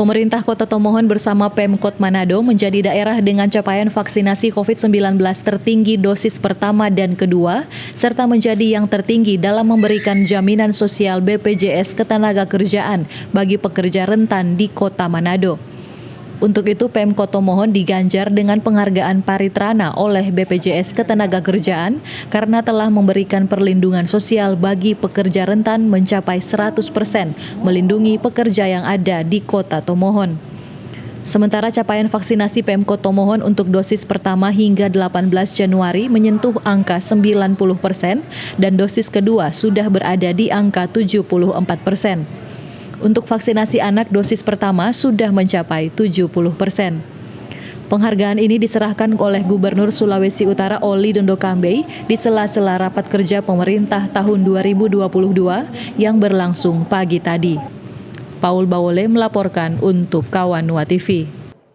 Pemerintah Kota Tomohon bersama Pemkot Manado menjadi daerah dengan capaian vaksinasi COVID-19 tertinggi dosis pertama dan kedua, serta menjadi yang tertinggi dalam memberikan jaminan sosial BPJS Ketenagakerjaan bagi pekerja rentan di Kota Manado. Untuk itu, Pemkot Tomohon diganjar dengan penghargaan Paritrana oleh BPJS Ketenagakerjaan karena telah memberikan perlindungan sosial bagi pekerja rentan mencapai 100%, melindungi pekerja yang ada di Kota Tomohon. Sementara capaian vaksinasi Pemkot Tomohon untuk dosis pertama hingga 18 Januari menyentuh angka 90% dan dosis kedua sudah berada di angka 74%. Untuk vaksinasi anak dosis pertama sudah mencapai 70%. Penghargaan ini diserahkan oleh Gubernur Sulawesi Utara Oli Dondo Kambe di sela-sela rapat kerja pemerintah tahun 2022 yang berlangsung pagi tadi. Paul Bawole melaporkan untuk Kawan Nuwa TV.